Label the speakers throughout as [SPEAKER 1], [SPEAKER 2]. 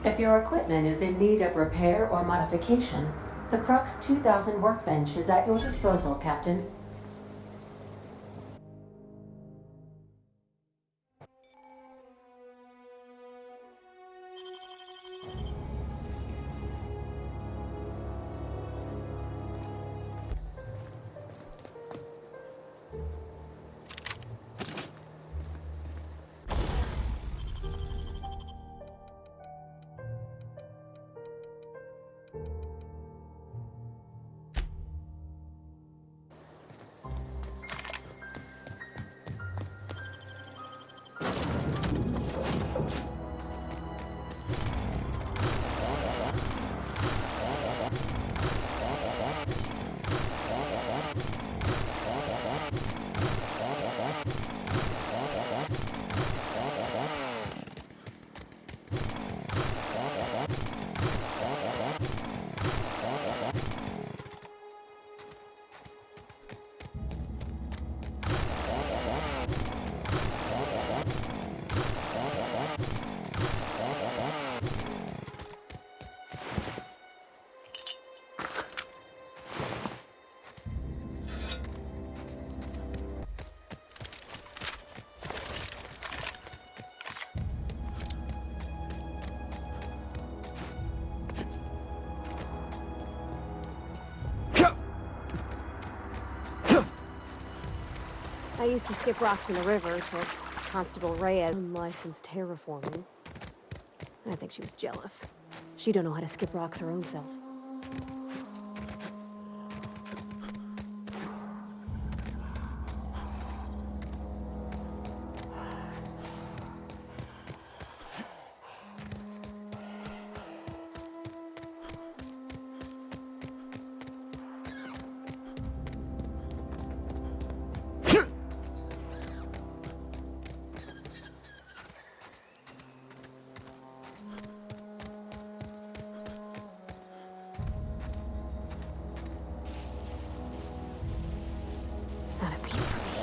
[SPEAKER 1] If your equipment is in need of repair or modification, the Crux 2000 workbench is at your disposal, Captain.
[SPEAKER 2] I used to skip rocks in the river till Constable Reyes unlicensed terraforming. I think she was jealous. She don't know how to skip rocks her own self. Not a beat for me.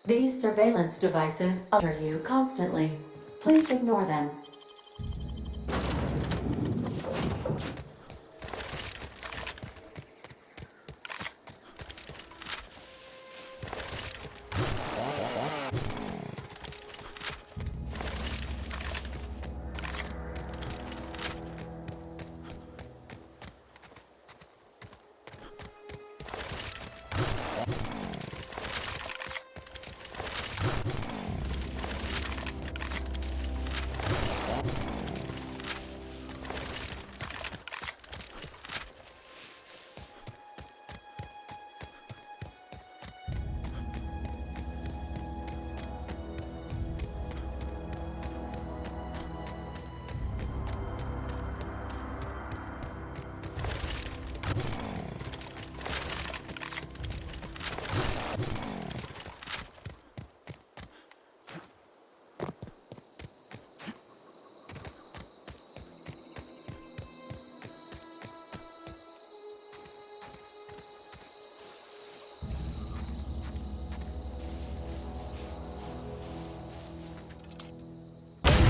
[SPEAKER 1] These surveillance devices alter you constantly. Please ignore them.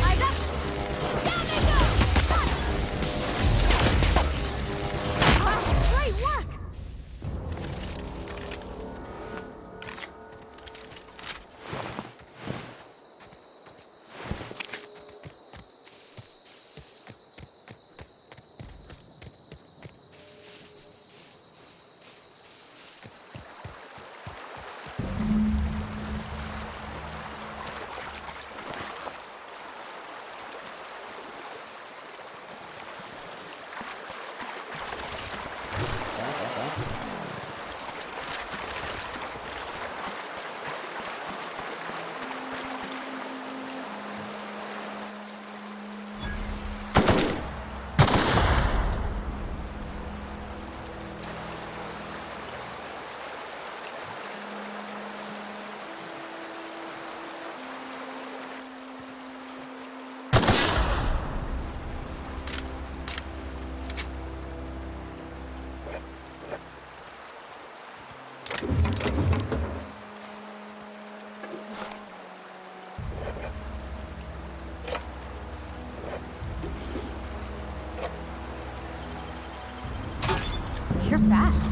[SPEAKER 2] Eyes up! Down they go! Great work! You're fast.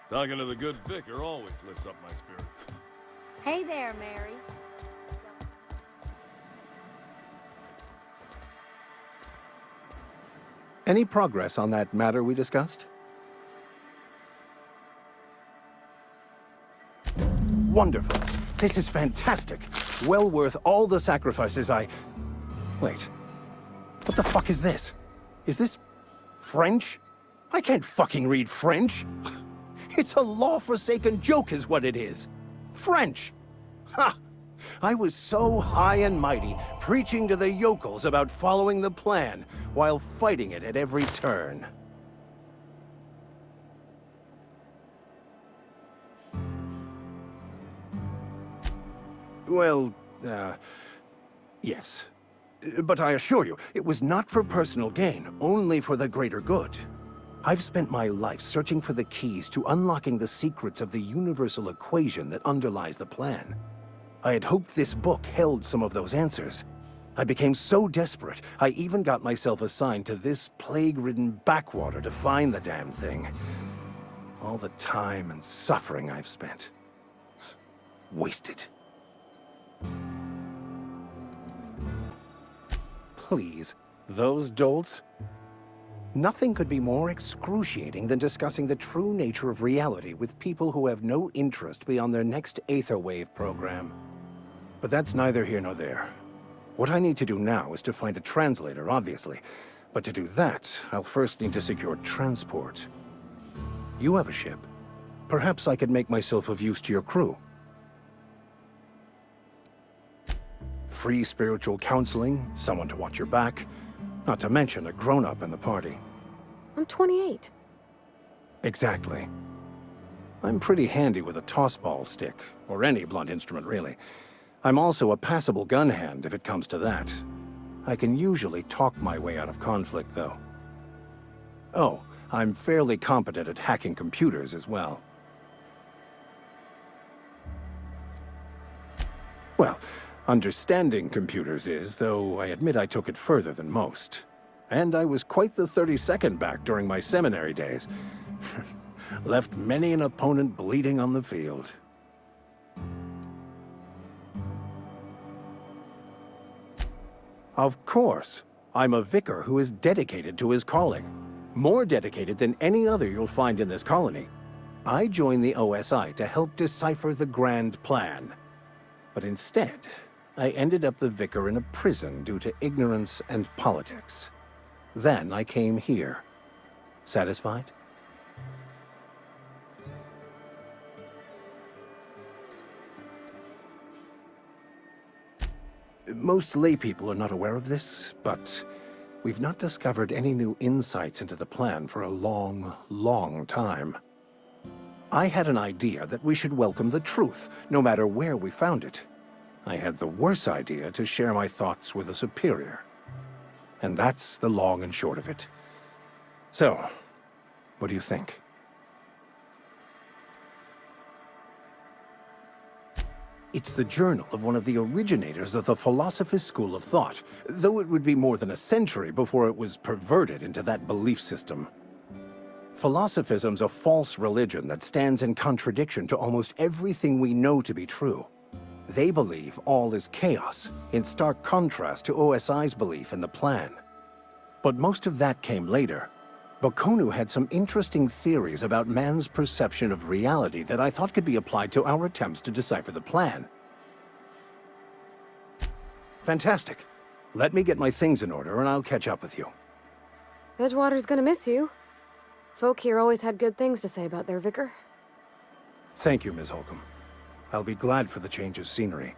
[SPEAKER 3] Talking to the good vicar always lifts up my spirits.
[SPEAKER 2] Hey there, Mary.
[SPEAKER 4] Any progress on that matter we discussed? Wonderful. This is fantastic. Well worth all the sacrifices I... Wait. What the fuck is this? Is this... French? I can't fucking read French. It's a law-forsaken joke is what it is. French. Ha! I was so high and mighty, preaching to the yokels about following the plan, while fighting it at every turn. Well, yes. But I assure you, it was not for personal gain, only for the greater good. I've spent my life searching for the keys to unlocking the secrets of the universal equation that underlies the plan. I had hoped this book held some of those answers. I became so desperate, I even got myself assigned to this plague-ridden backwater to find the damn thing. All the time and suffering I've spent. Wasted. Please, those dolts? Nothing could be more excruciating than discussing the true nature of reality with people who have no interest beyond their next Aetherwave program. But that's neither here nor there. What I need to do now is to find a translator, obviously. But to do that, I'll first need to secure transport. You have a ship. Perhaps I could make myself of use to your crew. Free spiritual counseling, someone to watch your back, not to mention a grown-up in the party.
[SPEAKER 2] I'm 28.
[SPEAKER 4] Exactly. I'm pretty handy with a tossball stick, or any blunt instrument, really. I'm also a passable gun hand, if it comes to that. I can usually talk my way out of conflict, though. Oh, I'm fairly competent at hacking computers as well. Well, understanding computers is, though I admit I took it further than most. And I was quite the 32nd back during my seminary days. Left many an opponent bleeding on the field. Of course. I'm a vicar who is dedicated to his calling. More dedicated than any other you'll find in this colony. I joined the OSI to help decipher the grand plan. But instead, I ended up the vicar in a prison due to ignorance and politics. Then I came here. Satisfied? Most laypeople are not aware of this, but we've not discovered any new insights into the plan for a long, long time. I had an idea that we should welcome the truth, no matter where we found it. I had the worse idea to share my thoughts with a superior. And that's the long and short of it. So, what do you think? It's the journal of one of the originators of the Philosophist school of thought, though it would be more than a century before it was perverted into that belief system. Philosophism's a false religion that stands in contradiction to almost everything we know to be true. They believe all is chaos, in stark contrast to OSI's belief in the plan. But most of that came later. Bakonu had some interesting theories about man's perception of reality that I thought could be applied to our attempts to decipher the plan. Fantastic. Let me get my things in order and I'll catch up with you.
[SPEAKER 2] Edgewater's gonna miss you. Folk here always had good things to say about their vicar.
[SPEAKER 4] Thank you, Ms. Holcomb. I'll be glad for the change of scenery,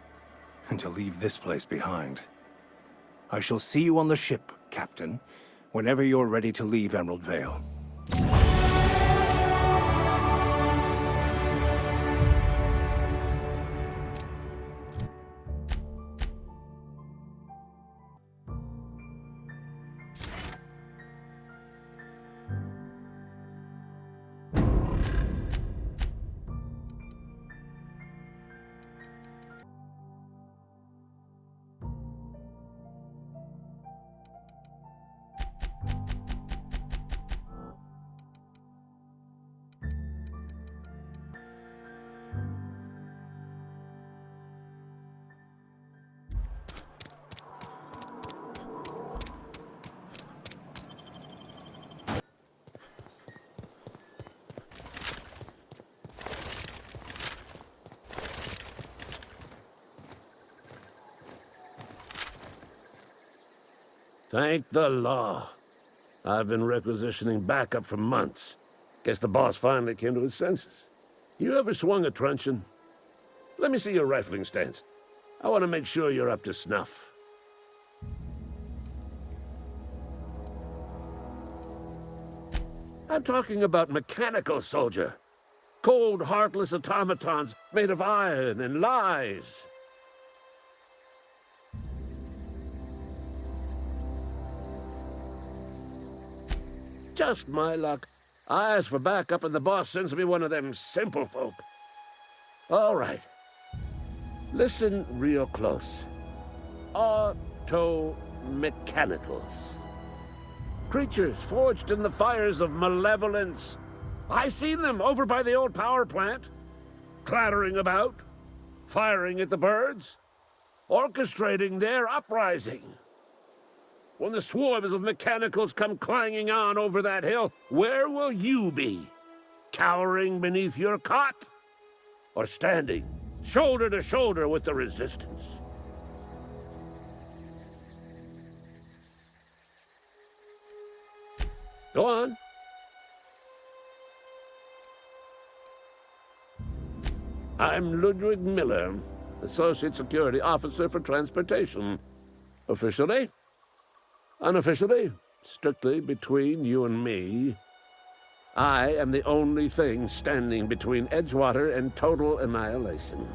[SPEAKER 4] and to leave this place behind. I shall see you on the ship, Captain, whenever you're ready to leave Emerald Vale.
[SPEAKER 5] Thank the law. I've been requisitioning backup for months. Guess the boss finally came to his senses. You ever swung a truncheon? Let me see your rifling stance. I want to make sure you're up to snuff. I'm talking about mechanical soldier. Cold, heartless automatons made of iron and lies. Just my luck. I ask for backup and the boss sends me one of them simple folk. All right. Listen real close. Auto-mechanicals. Creatures forged in the fires of malevolence. I seen them over by the old power plant. Clattering about. Firing at the birds. Orchestrating their uprising. When the swarms of mechanicals come clanging on over that hill, where will you be? Cowering beneath your cot? Or standing, shoulder to shoulder with the resistance? Go on. I'm Ludwig Miller, Associate Security Officer for Transportation. Officially? Unofficially? Strictly between you and me. I am the only thing standing between Edgewater and total annihilation.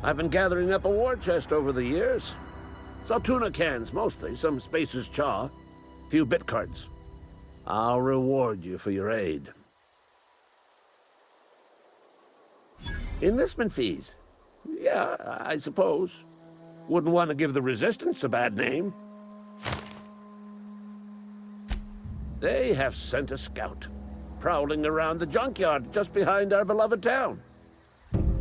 [SPEAKER 5] I've been gathering up a war chest over the years. Saltuna cans, mostly, some Spacer's Chaw, few bit cards. I'll reward you for your aid. Enlistment fees? Yeah, I suppose. Wouldn't want to give the Resistance a bad name. They have sent a scout, prowling around the junkyard just behind our beloved town.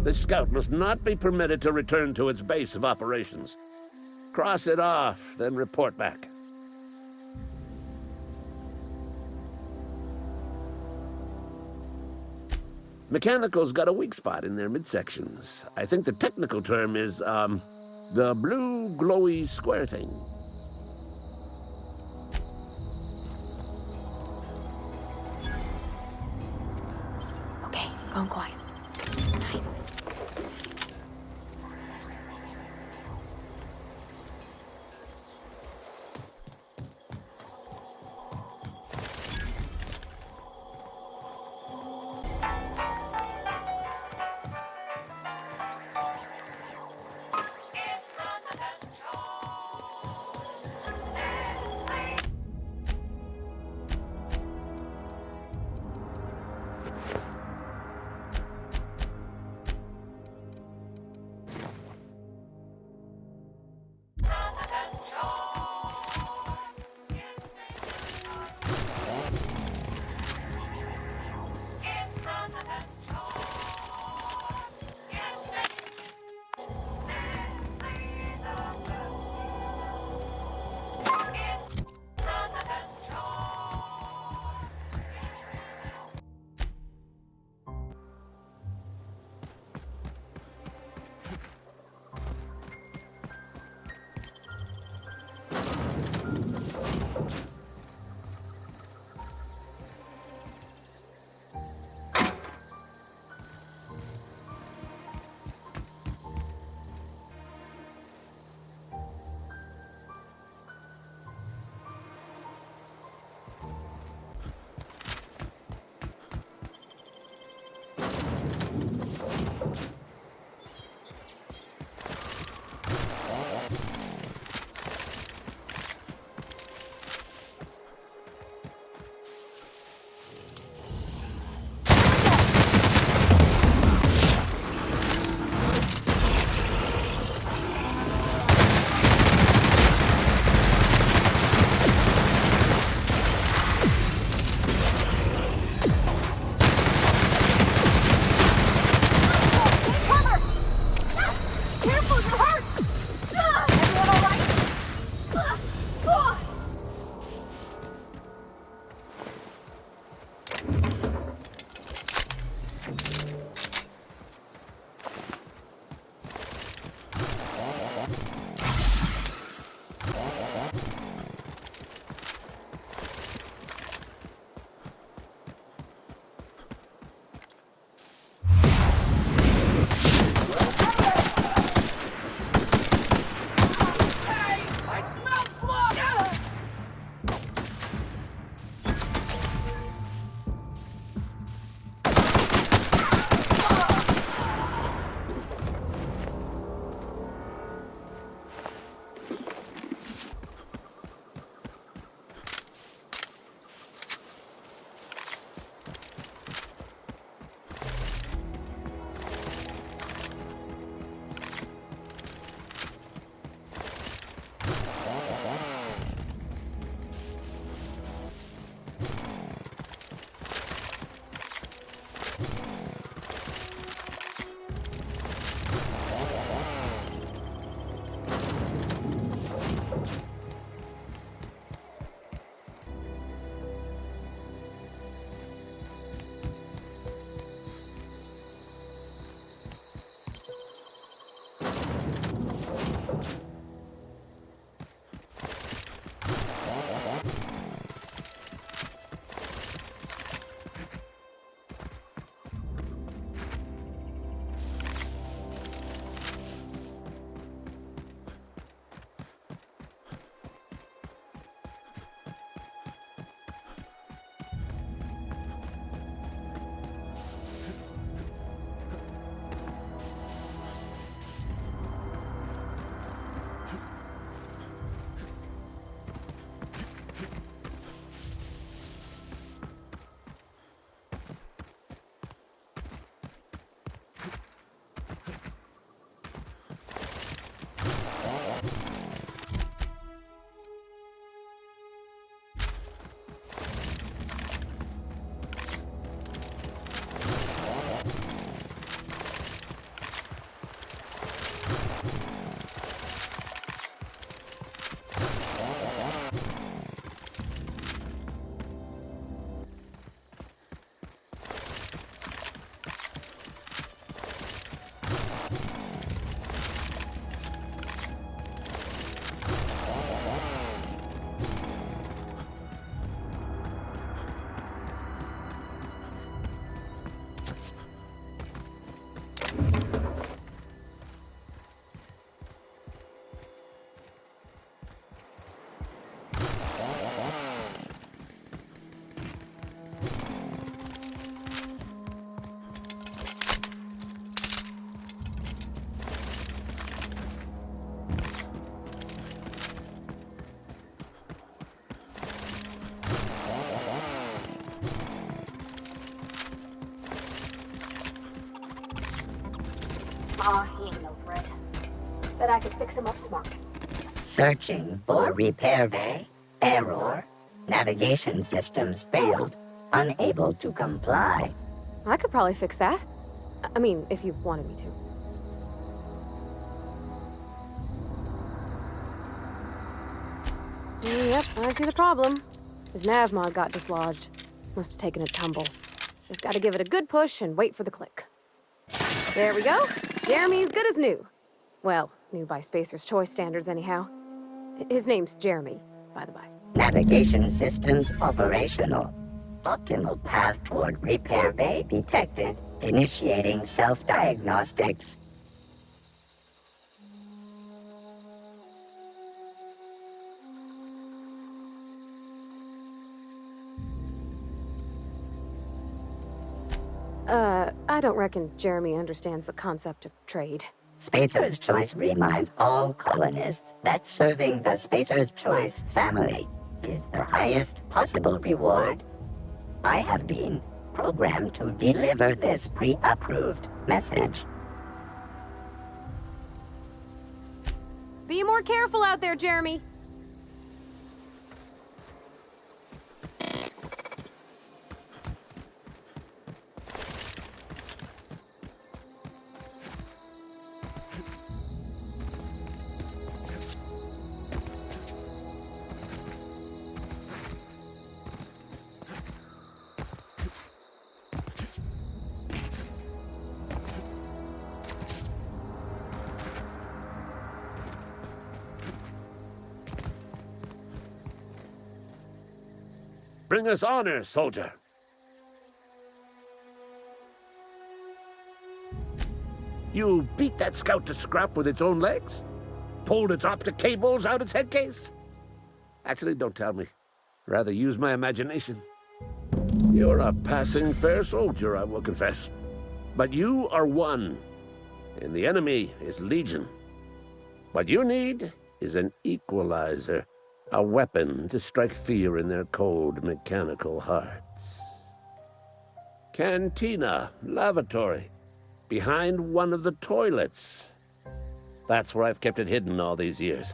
[SPEAKER 5] This scout must not be permitted to return to its base of operations. Cross it off, then report back. Mechanicals got a weak spot in their midsections. I think the technical term is, the blue glowy square thing.
[SPEAKER 2] Okay, going quiet. Nice. He ain't no threat. Bet I could fix him up smart.
[SPEAKER 6] Searching for repair bay. Error. Navigation systems failed. Unable to comply.
[SPEAKER 2] I could probably fix that. I mean, if you wanted me to. Yep, I see the problem. His nav mod got dislodged. Must have taken a tumble. Just gotta give it a good push and wait for the click. There we go. Jeremy's good as new. Well, new by Spacer's Choice standards anyhow. His name's Jeremy, by the by.
[SPEAKER 6] Navigation systems operational. Optimal path toward repair bay detected. Initiating self-diagnostics.
[SPEAKER 2] I don't reckon Jeremy understands the concept of trade.
[SPEAKER 6] Spacer's Choice reminds all colonists that serving the Spacer's Choice family is the highest possible reward. I have been programmed to deliver this pre-approved message.
[SPEAKER 2] Be more careful out there, Jeremy.
[SPEAKER 5] Bring us honor, soldier. You beat that scout to scrap with its own legs? Pulled its optic cables out its head case? Actually, don't tell me. Rather use my imagination. You're a passing fair soldier, I will confess. But you are one, and the enemy is legion. What you need is an equalizer. A weapon to strike fear in their cold, mechanical hearts. Cantina, lavatory, behind one of the toilets. That's where I've kept it hidden all these years.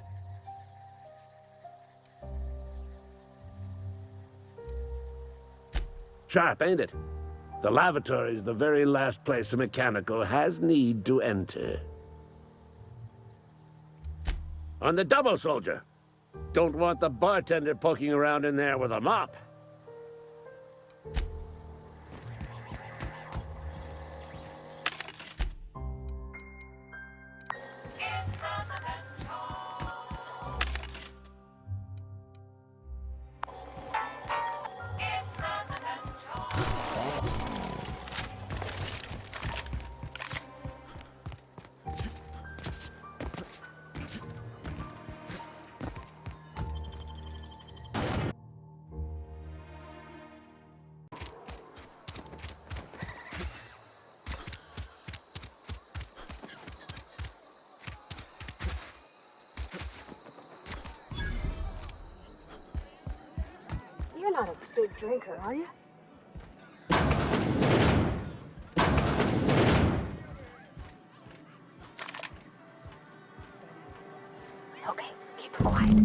[SPEAKER 5] Sharp, ain't it? The lavatory is the very last place a mechanical has need to enter. On the double, soldier. Don't want the bartender poking around in there with a mop.
[SPEAKER 2] You're not a big drinker, are you? Okay, keep quiet.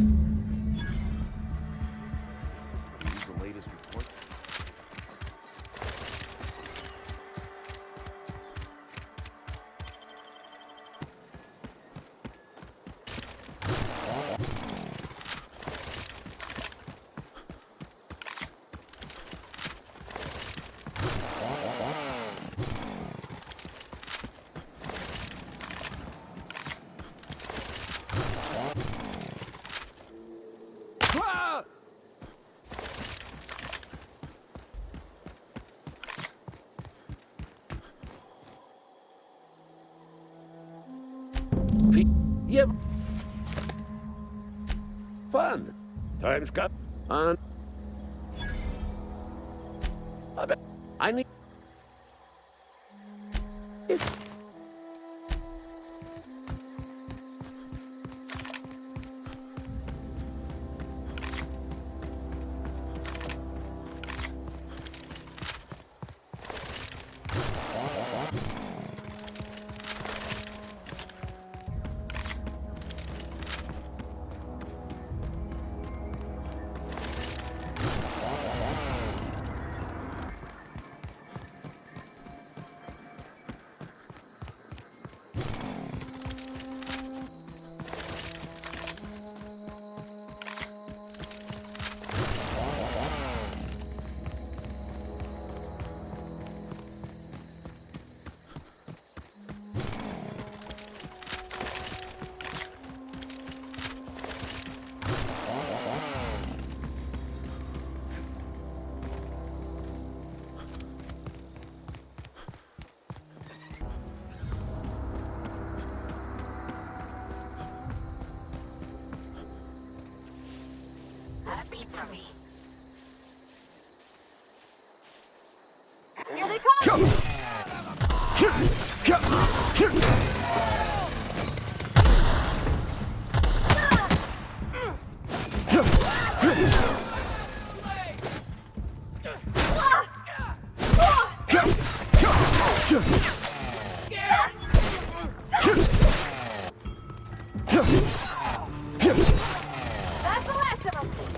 [SPEAKER 3] The latest report.
[SPEAKER 5] Yep. Fun. Time's cut on. I bet I need.
[SPEAKER 2] Here they come! That's the last of them!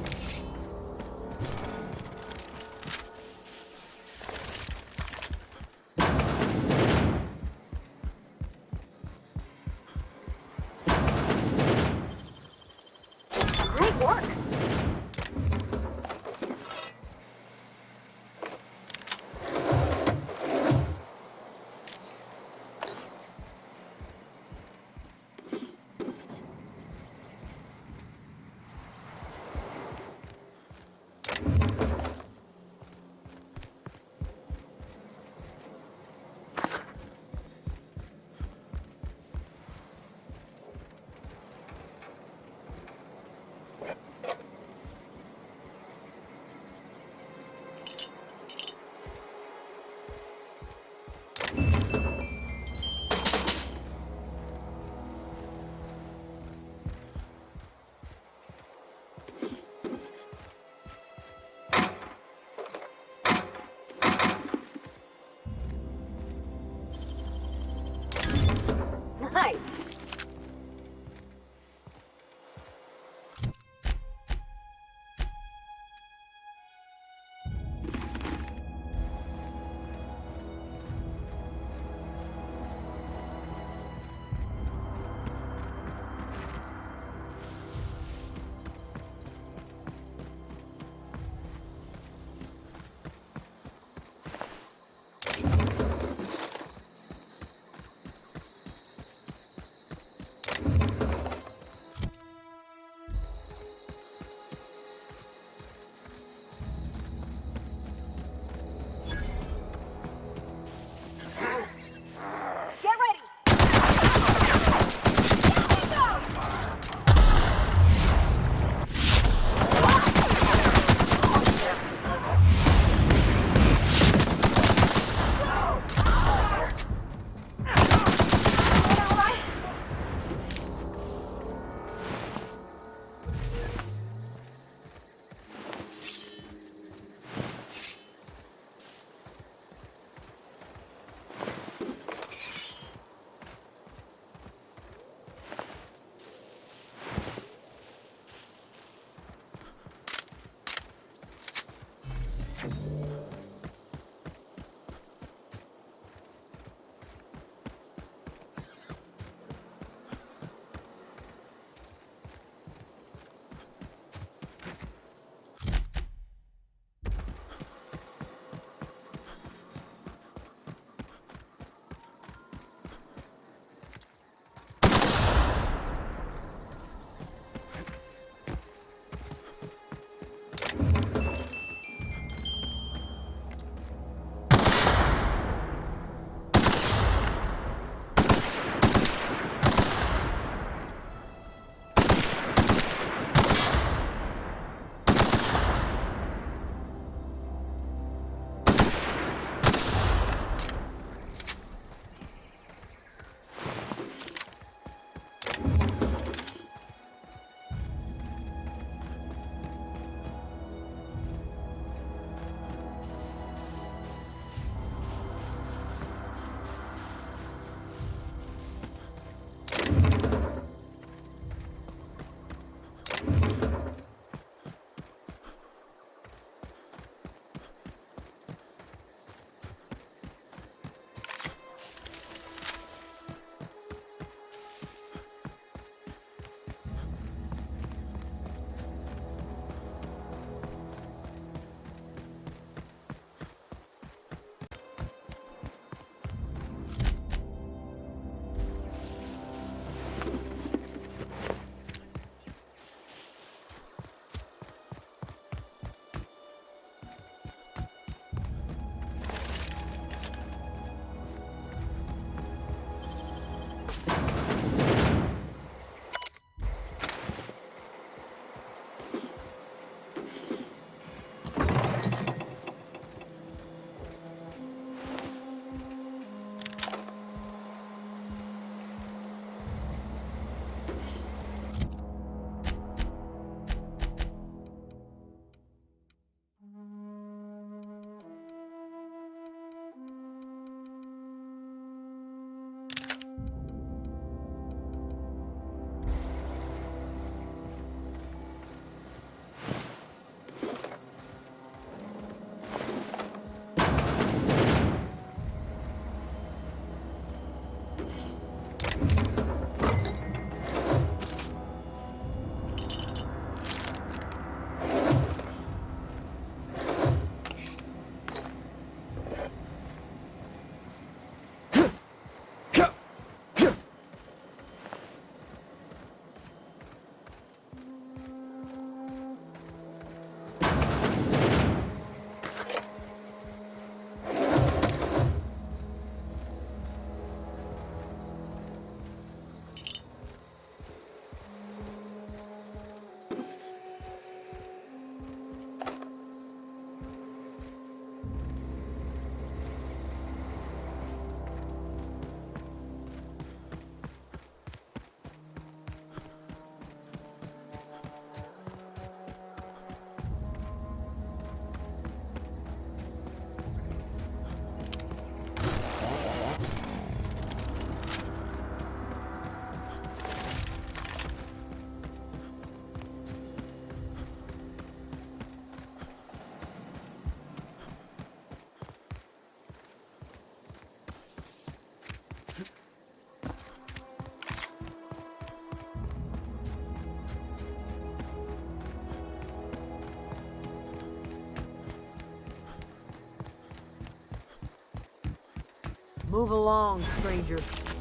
[SPEAKER 7] Move along, stranger.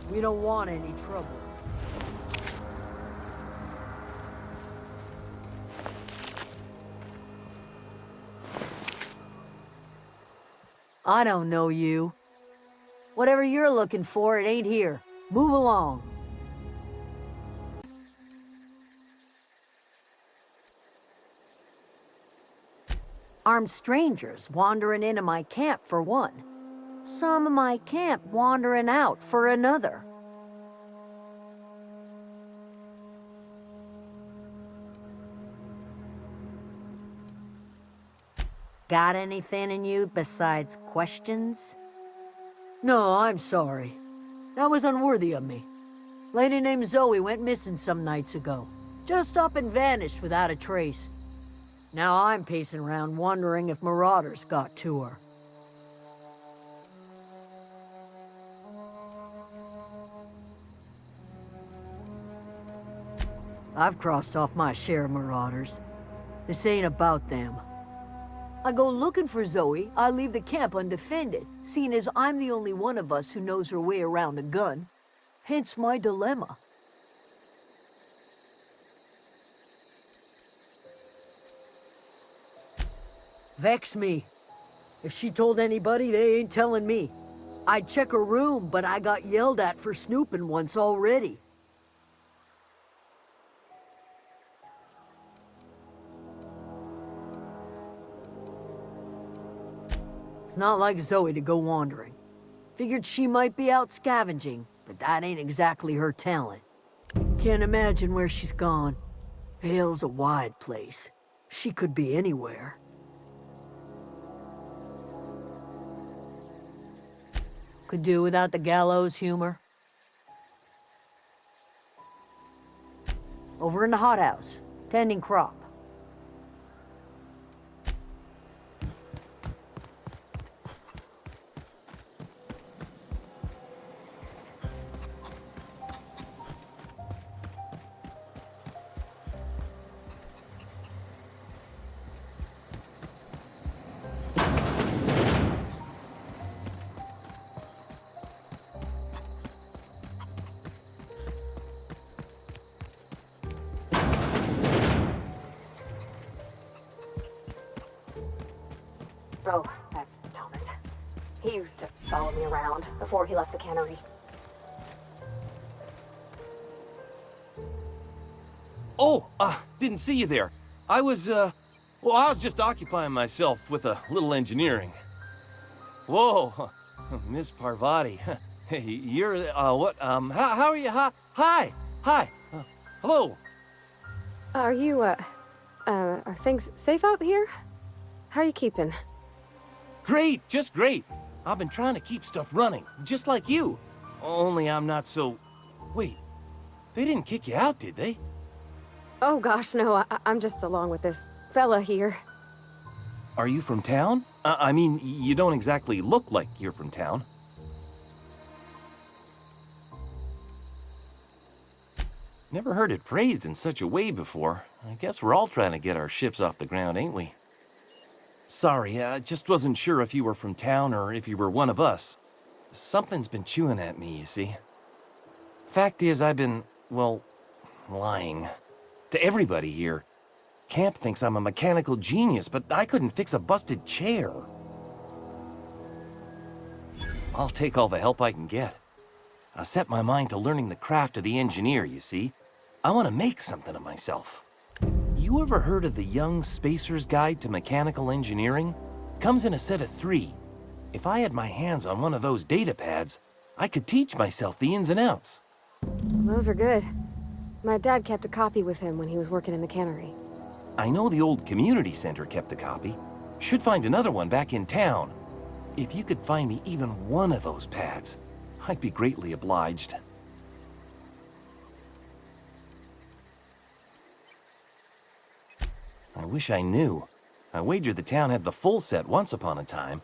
[SPEAKER 7] We don't want any trouble. I don't know you. Whatever you're looking for, it ain't here. Move along. Armed strangers wandering into my camp for one. Some of my camp wandering out for another. Got anything in you besides questions? No, I'm sorry. That was unworthy of me. Lady named Zoe went missing some nights ago. Just up and vanished without a trace. Now I'm pacing around wondering if marauders got to her. I've crossed off my share of marauders. This ain't about them. I go looking for Zoe, I leave the camp undefended, seeing as I'm the only one of us who knows her way around a gun. Hence my dilemma. Vex me. If she told anybody, they ain't telling me. I'd check her room, but I got yelled at for snooping once already. It's not like Zoe to go wandering. Figured she might be out scavenging, but that ain't exactly her talent. Can't imagine where she's gone. Vale's a wide place. She could be anywhere. Could do without the gallows humor. Over in the hothouse, tending crop.
[SPEAKER 2] Oh, that's Thomas. He used to follow me around before he left the cannery.
[SPEAKER 8] Oh, didn't see you there. I was just occupying myself with a little engineering. Whoa, Miss Parvati. Hey, you're, what, how are you? Hi, hello.
[SPEAKER 2] Are you, are things safe out here? How are you keeping?
[SPEAKER 8] Great, just great. I've been trying to keep stuff running, just like you. Only I'm not so... Wait, they didn't kick you out, did they?
[SPEAKER 2] Oh gosh, no, I'm just along with this fella here.
[SPEAKER 8] Are you from town? I mean, you don't exactly look like you're from town. Never heard it phrased in such a way before. I guess we're all trying to get our ships off the ground, ain't we? Sorry, I just wasn't sure if you were from town or if you were one of us. Something's been chewing at me, you see. Fact is, I've been, well, lying. To everybody here. Camp thinks I'm a mechanical genius, but I couldn't fix a busted chair. I'll take all the help I can get. I set my mind to learning the craft of the engineer, you see. I want to make something of myself. You ever heard of the Young Spacer's Guide to Mechanical Engineering? Comes in a set of 3. If I had my hands on one of those data pads, I could teach myself the ins and outs.
[SPEAKER 2] Those are good. My dad kept a copy with him when he was working in the cannery.
[SPEAKER 8] I know the old community center kept a copy. Should find another one back in town. If you could find me even one of those pads, I'd be greatly obliged. I wish I knew. I wagered the town had the full set once upon a time.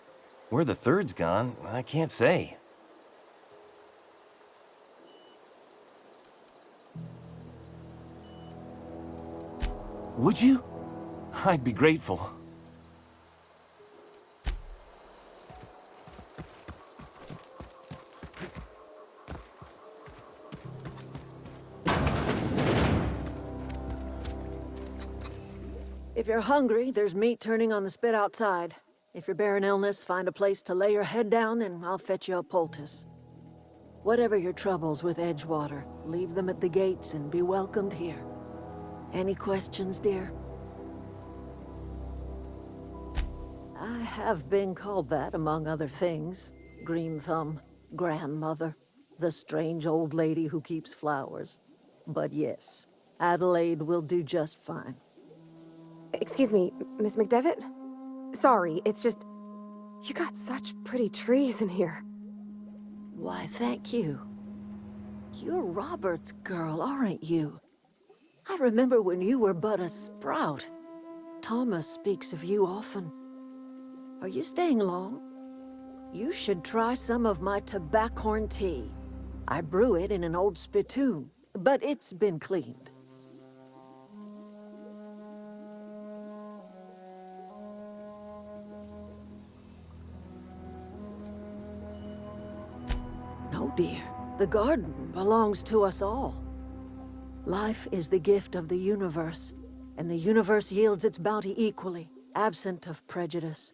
[SPEAKER 8] Where the third's gone, I can't say. Would you? I'd be grateful.
[SPEAKER 7] If you're hungry, there's meat turning on the spit outside. If you're bearing illness, find a place to lay your head down and I'll fetch you a poultice. Whatever your troubles with Edgewater, leave them at the gates and be welcomed here. Any questions, dear? I have been called that, among other things. Green Thumb, grandmother, the strange old lady who keeps flowers. But yes, Adelaide will do just fine.
[SPEAKER 2] Excuse me, Miss McDevitt? Sorry, it's just... You got such pretty trees in here.
[SPEAKER 7] Why, thank you. You're Robert's girl, aren't you? I remember when you were but a sprout. Thomas speaks of you often. Are you staying long? You should try some of my tobaccorn tea. I brew it in an old spittoon, but it's been cleaned. No, dear. The garden belongs to us all. Life is the gift of the universe, and the universe yields its bounty equally, absent of prejudice.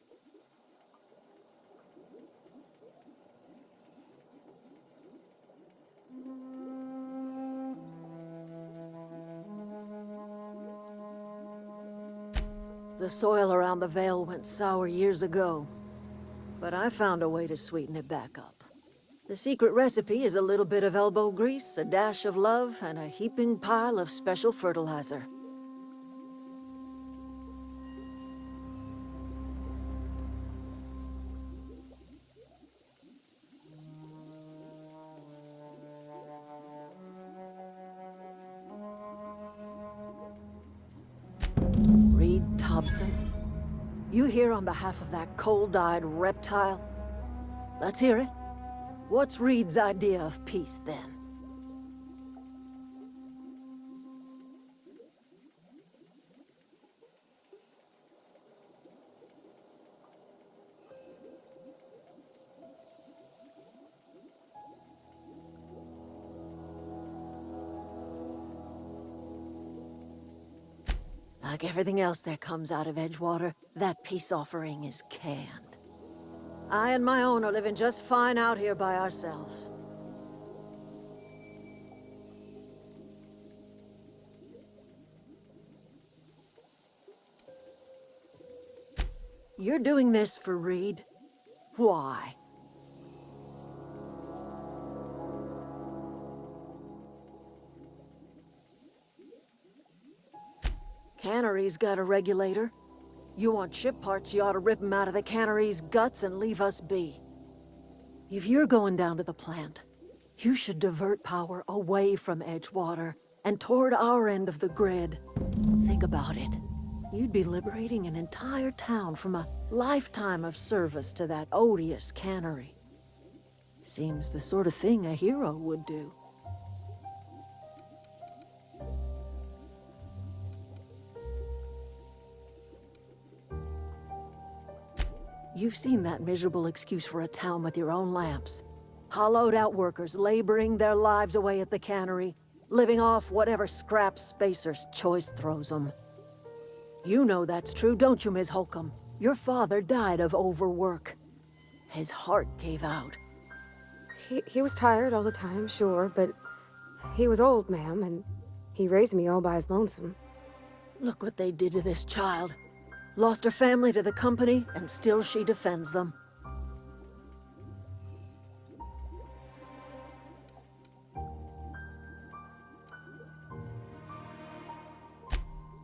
[SPEAKER 7] The soil around the Vale went sour years ago, but I found a way to sweeten it back up. The secret recipe is a little bit of elbow grease, a dash of love, and a heaping pile of special fertilizer. Reed Thompson, you here on behalf of that cold-eyed reptile? Let's hear it. What's Reed's idea of peace, then? Like everything else that comes out of Edgewater, that peace offering is canned. I and my own are living just fine out here by ourselves. You're doing this for Reed? Why? Cannery's got a regulator. You want ship parts, you ought to rip them out of the cannery's guts and leave us be. If you're going down to the plant, you should divert power away from Edgewater and toward our end of the grid. Think about it. You'd be liberating an entire town from a lifetime of service to that odious cannery. Seems the sort of thing a hero would do. You've seen that miserable excuse for a town with your own lamps. Hollowed out workers laboring their lives away at the cannery, living off whatever scraps Spacer's Choice throws them. You know that's true, don't you, Ms. Holcomb? Your father died of overwork. His heart gave out.
[SPEAKER 2] He was tired all the time, sure, but he was old, ma'am, and he raised me all by his lonesome.
[SPEAKER 7] Look what they did to this child. Lost her family to the company, and still she defends them.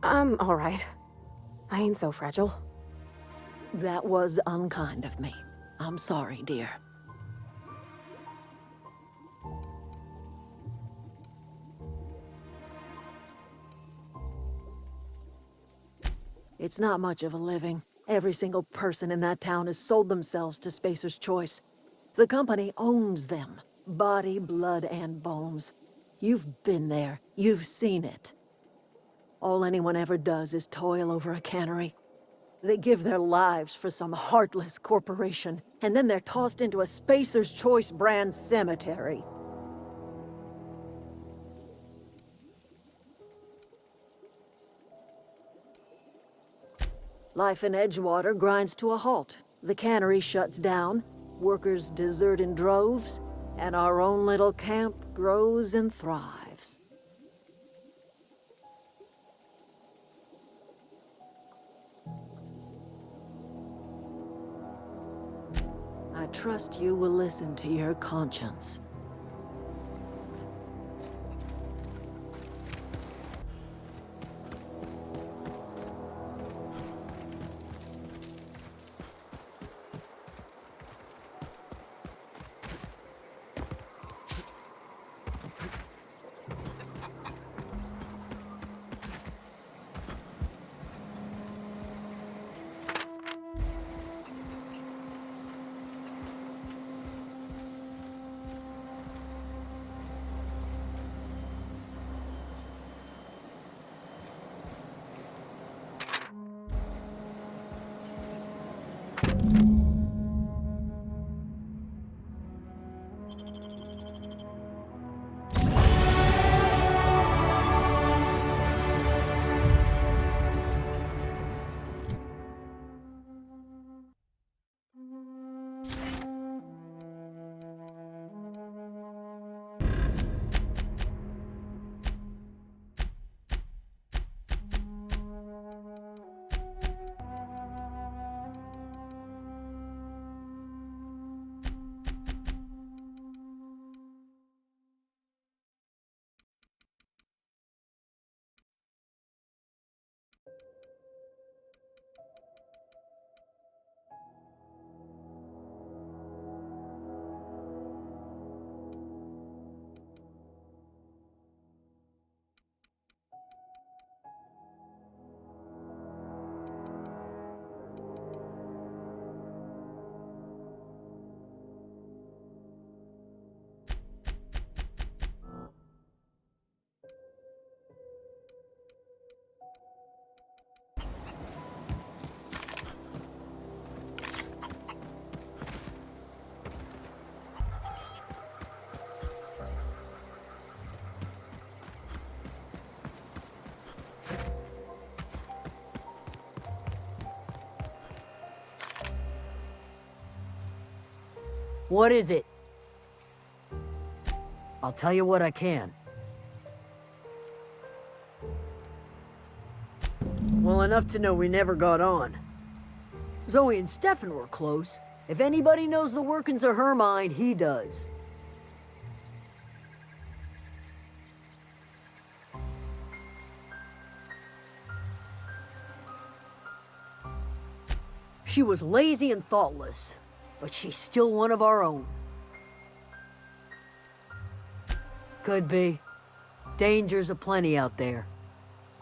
[SPEAKER 2] I'm all right. I ain't so fragile.
[SPEAKER 7] That was unkind of me. I'm sorry, dear. It's not much of a living. Every single person in that town has sold themselves to Spacer's Choice. The company owns them. Body, blood, and bones. You've been there. You've seen it. All anyone ever does is toil over a cannery. They give their lives for some heartless corporation, and then they're tossed into a Spacer's Choice brand cemetery. Life in Edgewater grinds to a halt. The cannery shuts down, workers desert in droves, and our own little camp grows and thrives. I trust you will listen to your conscience. What is it? I'll tell you what I can. Well, enough to know we never got on. Zoe and Stefan were close. If anybody knows the workings of her mind, he does. She was lazy and thoughtless, but she's still one of our own. Could be. Dangers aplenty out there.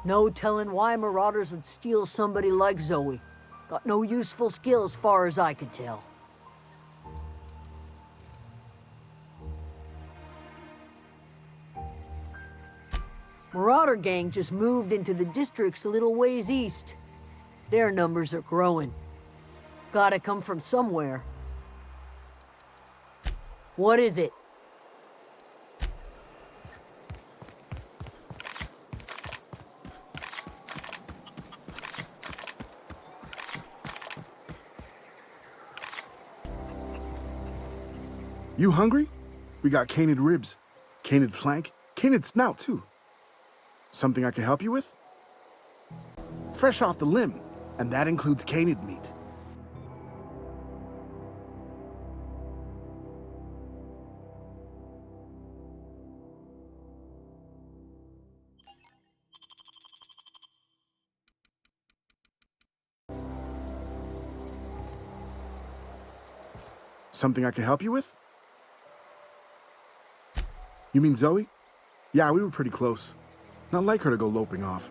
[SPEAKER 7] No telling why marauders would steal somebody like Zoe. Got no useful skill as far as I could tell. Marauder gang just moved into the districts a little ways east. Their numbers are growing. Gotta come from somewhere. What is it?
[SPEAKER 9] You hungry? We got canid ribs, canid flank, canid snout too. Something I can help you with? Fresh off the limb, and that includes canid meat. Something I can help you with? You mean Zoe? Yeah, we were pretty close. Not like her to go loping off.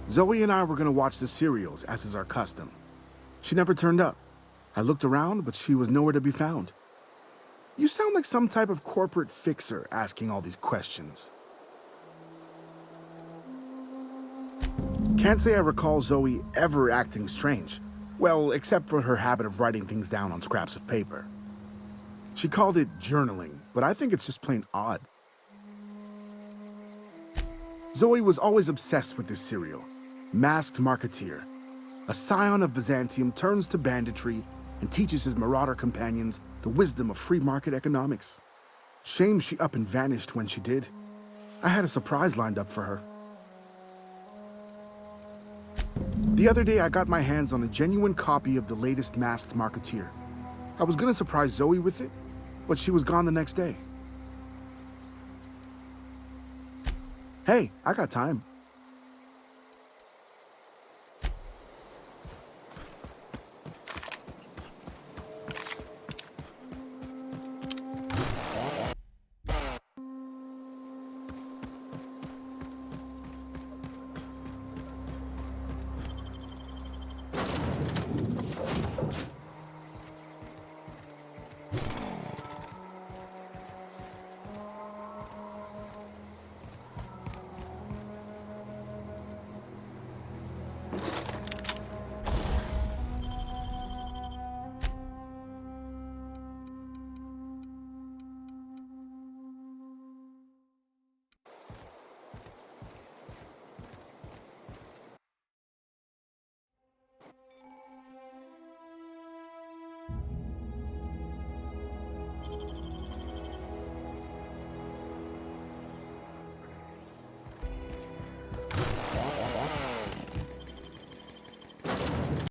[SPEAKER 9] Zoe and I were gonna watch the serials, as is our custom. She never turned up. I looked around, but she was nowhere to be found. You sound like some type of corporate fixer asking all these questions. Can't say I recall Zoe ever acting strange. Well, except for her habit of writing things down on scraps of paper. She called it journaling, but I think it's just plain odd. Zoe was always obsessed with this serial, Masked Marketeer. A scion of Byzantium turns to banditry and teaches his marauder companions the wisdom of free market economics. Shame she up and vanished when she did. I had a surprise lined up for her. The other day, I got my hands on a genuine copy of the latest Masked Marketeer. I was gonna surprise Zoe with it, but she was gone the next day. Hey, I got time.